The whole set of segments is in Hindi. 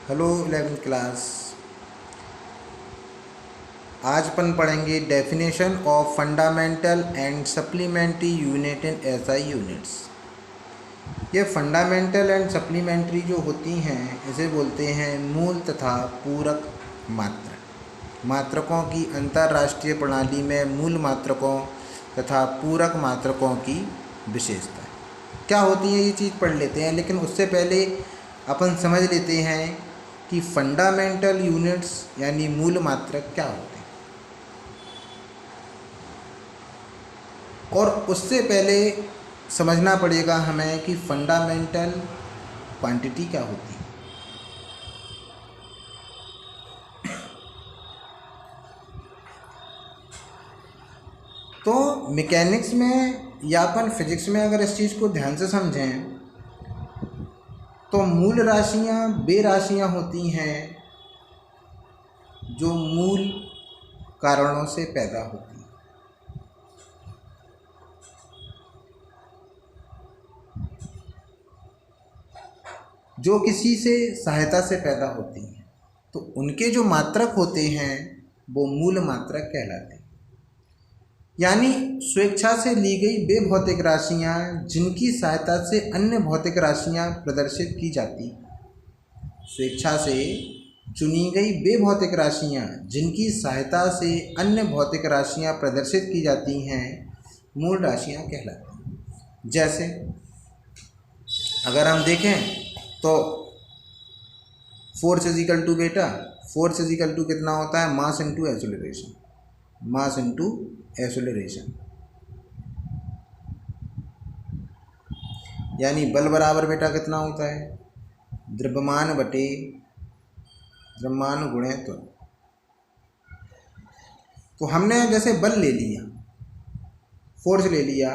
Hello 11th class. आज अपन पढ़ेंगे definition of fundamental and supplementary unit in SI units. ये फंडामेंटल एंड सप्लीमेंट्री जो होती हैं इसे बोलते हैं मूल तथा पूरक मात्रक। मात्रकों की अंतर्राष्ट्रीय प्रणाली में मूल मात्रकों तथा पूरक मात्रकों की विशेषता क्या होती है, ये चीज़ पढ़ लेते हैं। लेकिन उससे पहले अपन समझ लेते हैं कि फंडामेंटल यूनिट्स यानी मूल मात्रक क्या होते हैं, और उससे पहले समझना पड़ेगा हमें कि फंडामेंटल क्वांटिटी क्या होती है। तो मैकेनिक्स में या अपन फिजिक्स में अगर इस चीज़ को ध्यान से समझें तो मूल राशियां वे राशियां होती हैं जो मूल कारणों से पैदा होती हैं। जो किसी से सहायता से पैदा होती हैं, तो उनके जो मात्रक होते हैं वो मूल मात्रक कहलाते हैं। यानी स्वेच्छा से ली गई वे भौतिक राशियां जिनकी सहायता से अन्य भौतिक राशियां प्रदर्शित की जाती। स्वेच्छा से चुनी गई वे भौतिक राशियां जिनकी सहायता से अन्य भौतिक राशियां प्रदर्शित की जाती हैं मूल राशियां कहलाती हैं। जैसे अगर हम देखें तो फोर्स इजिकल टू बेटा, फोर्स इजिकल टू कितना होता है, mass into acceleration, mass into acceleration. यानी बल बराबर बेटा कितना होता है, द्रव्यमान बटे द्रव्यमान गुणे त्वरण। तो हमने जैसे बल ले लिया, फोर्स ले लिया,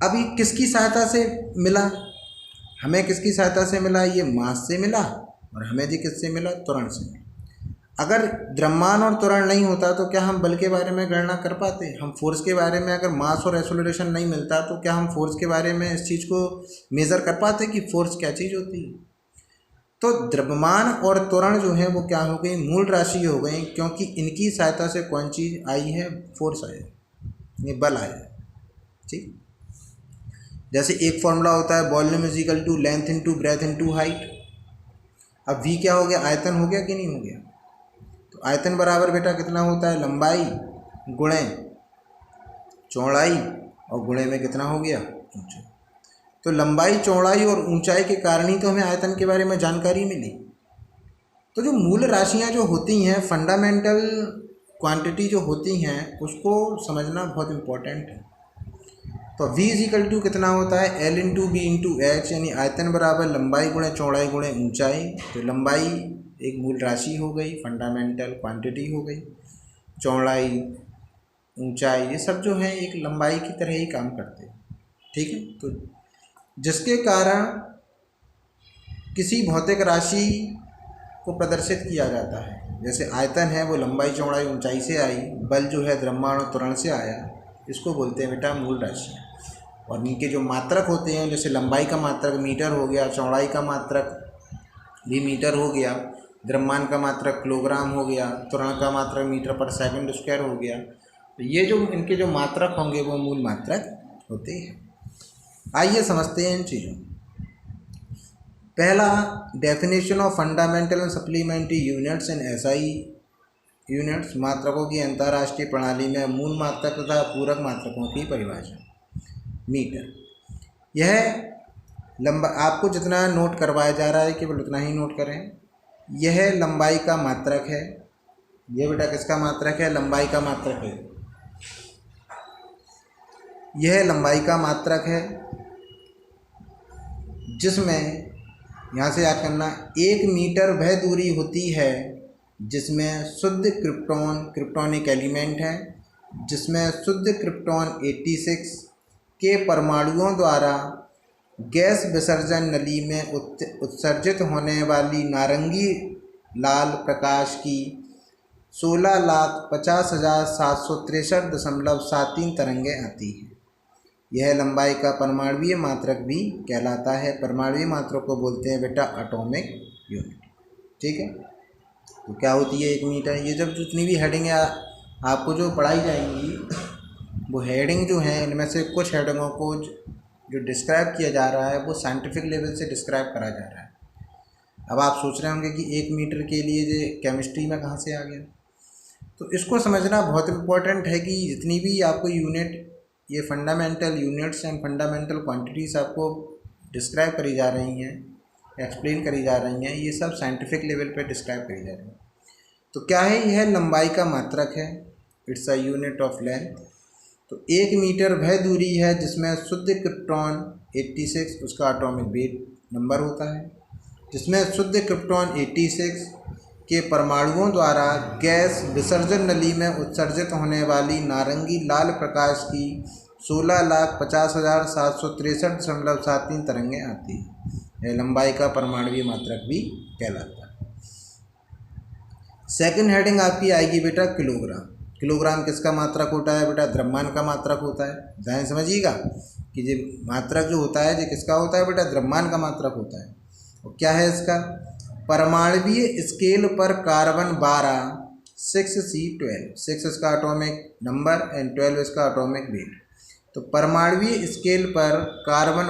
अभी किसकी सहायता से मिला, हमें किसकी सहायता से मिला, ये मास से मिला, और हमें जी किससे मिला, त्वरण से मिला। अगर द्रव्यमान और त्वरण नहीं होता तो क्या हम बल के बारे में गणना कर पाते, हम फोर्स के बारे में, अगर मास और एक्सेलरेशन नहीं मिलता तो क्या हम फोर्स के बारे में इस चीज़ को मेज़र कर पाते कि फोर्स क्या चीज़ होती है। तो द्रव्यमान और त्वरण जो है वो क्या हो गई, मूल राशि हो गई, क्योंकि इनकी सहायता से कौन चीज़ आई है, फोर्स आया, ये बल आया। ठीक, जैसे एक फॉर्मूला होता है volume is equal to length into breadth into height. अब वी क्या हो गया, आयतन हो गया कि नहीं हो गया। तो आयतन बराबर बेटा कितना होता है, लंबाई गुणे चौड़ाई, और गुणे में कितना हो गया, ऊंचाई। तो लंबाई चौड़ाई और ऊंचाई के कारण ही तो हमें आयतन के बारे में जानकारी मिली। तो जो मूल राशियां जो होती हैं, फंडामेंटल क्वांटिटी जो होती हैं, उसको समझना बहुत इम्पोर्टेंट है। तो v इजिकल टू कितना होता है, L into B into H, यानी आयतन बराबर लंबाई गुणे चौड़ाई गुणे ऊंचाई। तो लंबाई एक मूल राशि हो गई, फंडामेंटल क्वांटिटी हो गई, चौड़ाई ऊंचाई ये सब जो है एक लंबाई की तरह ही काम करते हैं। ठीक है, तो जिसके कारण किसी भौतिक राशि को प्रदर्शित किया जाता है, जैसे आयतन है वो लंबाई चौड़ाई ऊंचाई से आई, बल जो है द्रव्यमान और त्वरण से आया, इसको बोलते हैं बेटा मूल राशियाँ। और इनके जो मात्रक होते हैं, जैसे लंबाई का मात्रक मीटर हो गया, चौड़ाई का मात्रक भी मीटर हो गया, द्रव्यमान का मात्रक किलोग्राम हो गया, त्वरण का मात्रक मीटर पर सेकंड स्क्वायर हो गया। तो ये जो इनके जो मात्रक होंगे वो मूल मात्रक होते हैं। आइए समझते हैं इन चीज़ों। पहला, definition of fundamental and supplementary units in SI units. मात्रकों की अंतर्राष्ट्रीय प्रणाली में मूल मात्रक तथा पूरक मात्रकों की परिभाषा। मीटर, यह लंबा आपको जितना नोट करवाया जा रहा है केवल उतना ही नोट करें। यह लंबाई का मात्रक है, यह बेटा किसका मात्रक है, लंबाई का मात्रक है। यह लंबाई का मात्रक है जिसमें, यहाँ से याद करना, 1 मीटर वह दूरी होती है जिसमें शुद्ध क्रिप्टॉन एक एलिमेंट है, जिसमें शुद्ध क्रिप्टॉन 86 के परमाणुओं द्वारा गैस विसर्जन नली में उत्सर्जित होने वाली नारंगी लाल प्रकाश की 16,50,763.73 तरंगें आती हैं। यह लंबाई का परमाणुीय मात्रक भी कहलाता है। परमाणुीय मात्रक को बोलते हैं बेटा एटॉमिक यूनिट। ठीक है। तो क्या होती है 1 मीटर, ये जब जितनी भी हेडिंग आपको जो पढ़ाई जाएंगी वो हेडिंग जो है, इनमें से कुछ हेडिंगों को जो डिस्क्राइब किया जा रहा है वो साइंटिफिक लेवल से डिस्क्राइब करा जा रहा है। अब आप सोच रहे होंगे कि 1 मीटर के लिए ये केमिस्ट्री में कहाँ से आ गया, तो इसको समझना बहुत इम्पोर्टेंट है कि जितनी भी आपको यूनिट, ये fundamental units and fundamental quantities आपको डिस्क्राइब करी जा रही हैं, एक्सप्लेन करी जा रही हैं, ये सब साइंटिफिक लेवल पे डिस्क्राइब करी जा रही हैं। तो क्या है, यह लंबाई का मात्रक है, it's a unit of length. तो 1 मीटर वह दूरी है जिसमें शुद्ध क्रिप्टॉन 86 उसका एटॉमिक वेट नंबर होता है, जिसमें शुद्ध क्रिप्टॉन 86 के परमाणुओं द्वारा गैस विसर्जन नली में उत्सर्जित होने वाली नारंगी लाल प्रकाश की 16,50,763.73 तरंगें आती हैं। यह लंबाई का परमाणुीय मात्रक भी कहलाता है। सेकंड हेडिंग आपकी आएगी बेटा किलोग्राम। किलोग्राम किसका मात्रक होता है बेटा? द्रव्यमान का मात्रक होता है। ध्यान समझिएगा कि ये मात्रक जो होता है ये किसका होता है बेटा? द्रव्यमान का मात्रक होता है। और क्या है इसका? परमाणुवीय स्केल पर कार्बन 12 6C12, 6 इसका एटॉमिक नंबर एंड 12 इसका एटॉमिक वेट। तो परमाणुवीय स्केल पर कार्बन